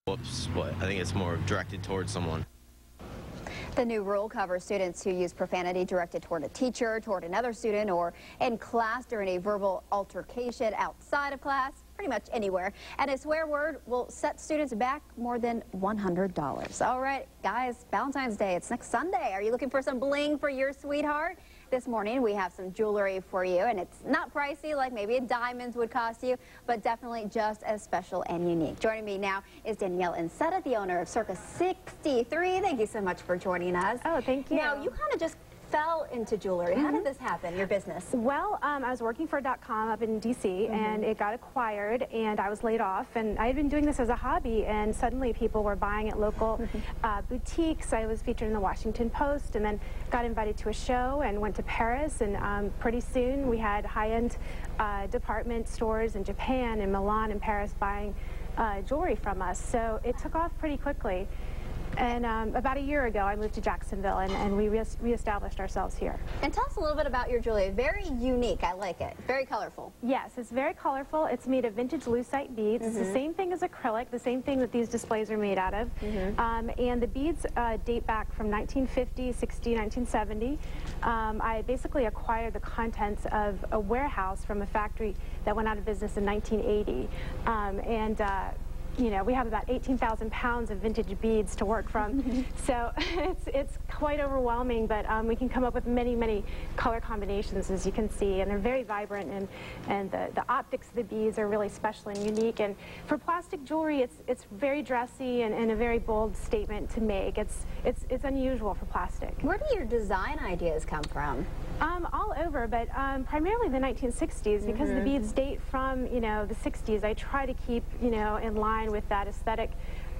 Whoops, what? I think it's more directed towards someone. The new rule covers students who use profanity directed toward a teacher, toward another student, or in class during a verbal altercation outside of class, pretty much anywhere. And a swear word will set students back more than $100. All right, guys, Valentine's Day, it's next Sunday. Are you looking for some bling for your sweetheart? This morning we have some jewelry for you, and it's not pricey like maybe diamonds would cost you, but definitely just as special and unique. Joining me now is Danielle Insetta, the owner of Circa 63. Thank you so much for joining us. Oh, thank you. Now, you kind of just fell into jewelry. How did this happen, your business? Well, I was working for .com up in D.C., and it got acquired, and I was laid off, and I had been doing this as a hobby, and suddenly people were buying at local boutiques. I was featured in the Washington Post, and then got invited to a show and went to Paris, and pretty soon we had high-end department stores in Japan and Milan and Paris buying jewelry from us, so it took off pretty quickly. And about a year ago, I moved to Jacksonville, and we reestablished ourselves here. And tell us a little bit about your jewelry. Very unique. I like it. Very colorful. Yes, it's very colorful. It's made of vintage lucite beads. It's the same thing as acrylic, the same thing that these displays are made out of. And the beads date back from 1950, 60, 1970. I basically acquired the contents of a warehouse from a factory that went out of business in 1980. You know, we have about 18,000 pounds of vintage beads to work from, so it's quite overwhelming, but we can come up with many color combinations, as you can see, and they're very vibrant, and the optics of the beads are really special and unique. And for plastic jewelry, it's very dressy and a very bold statement to make. It's unusual for plastic. Where do your design ideas come from? All over, but primarily the 1960s, because the beads date from, you know, the 60s. I try to keep, you know, in line with that aesthetic.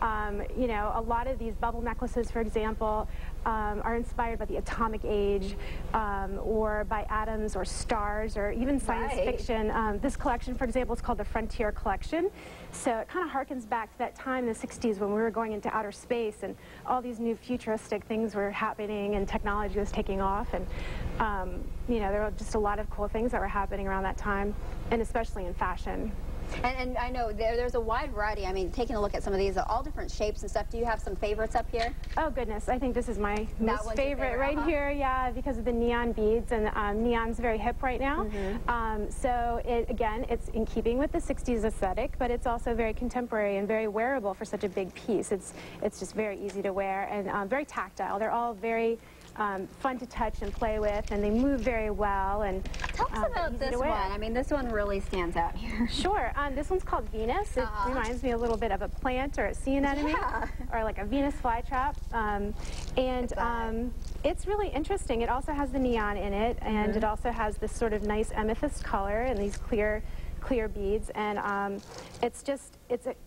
You know, a lot of these bubble necklaces, for example, are inspired by the atomic age, or by atoms or stars, or even science fiction. This collection, for example, is called the Frontier Collection. So it kind of harkens back to that time in the 60s when we were going into outer space and all these new futuristic things were happening and technology was taking off. And, you know, there were just a lot of cool things that were happening around that time, and especially in fashion. And I know there's a wide variety. I mean, taking a look at some of these, all different shapes and stuff. Do you have some favorites up here? Oh, goodness. I think this is my most favorite right here, yeah, because of the neon beads. And neon's very hip right now. So, again, it's in keeping with the 60s aesthetic, but it's also very contemporary and very wearable for such a big piece. It's just very easy to wear and very tactile. They're all very fun to touch and play with, and they move very well. And tell us about this one. I mean, this one really stands out here. Sure. This one's called Venus. It reminds me a little bit of a plant or a sea anemone, or like a Venus flytrap. It's really interesting. It also has the neon in it, and it also has this sort of nice amethyst color and these clear beads, and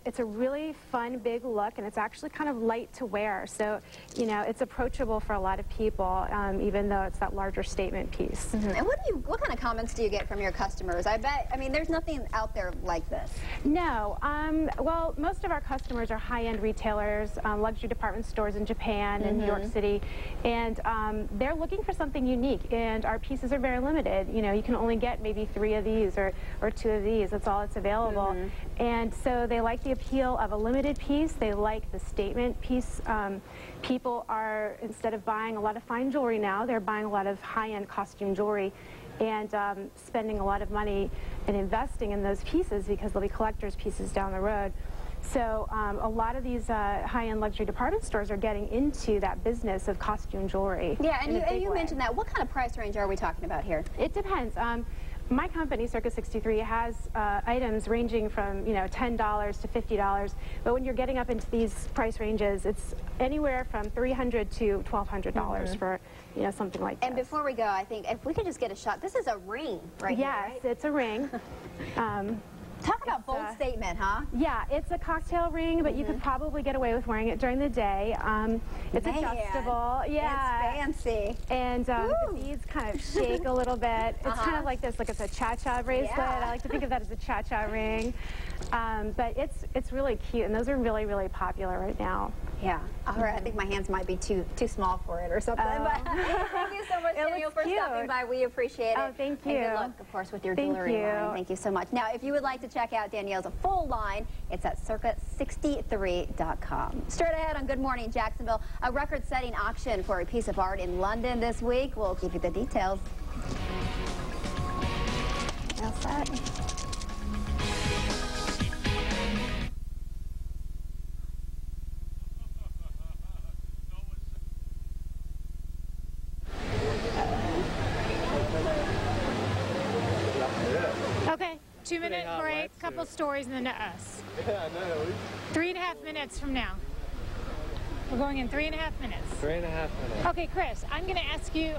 it's a really fun big look, and it's actually kind of light to wear, so you know it's approachable for a lot of people, even though it's that larger statement piece. And what kind of comments do you get from your customers? I mean, there's nothing out there like this. No. Well, most of our customers are high-end retailers, luxury department stores in Japan and New York City, and they're looking for something unique, and our pieces are very limited. You know, you can only get maybe 3 of these or 2 of these. That's all that's available. And so they like the appeal of a limited piece. They like the statement piece. People are, instead of buying a lot of fine jewelry now, they're buying a lot of high-end costume jewelry and spending a lot of money and investing in those pieces because they'll be collector's pieces down the road. So a lot of these high-end luxury department stores are getting into that business of costume jewelry. Yeah, and you mentioned that. What kind of price range are we talking about here? It depends. My company, Circa 63, has items ranging from, you know, $10 to $50, but when you're getting up into these price ranges, it's anywhere from $300 to $1,200 for, you know, something like that. And before we go, I think if we could just get a shot, this is a ring right here, right? Yes, it's a ring. Talk about bold statement, huh? Yeah, it's a cocktail ring, but you could probably get away with wearing it during the day. It's adjustable. Yeah. It's fancy. And the beads kind of shake a little bit. It's kind of like this, like it's a cha-cha bracelet. I like to think of that as a cha-cha ring. But it's really cute, and those are really popular right now. Yeah. All right. I think my hands might be too small for it or something. But thank you so much, Danielle, for stopping by. We appreciate it. Oh, thank you. And good luck, of course, with your jewelry line. Thank you so much. Now, if you would like to check out Danielle's full line, it's at circa63.com. Straight ahead on Good Morning Jacksonville, a record-setting auction for a piece of art in London this week. We'll give you the details. All set. Okay, 2-minute break, couple stories, and then to us. Yeah, I know. 3.5 minutes from now. We're going in 3.5 minutes. 3.5 minutes. Okay, Chris, I'm going to ask you.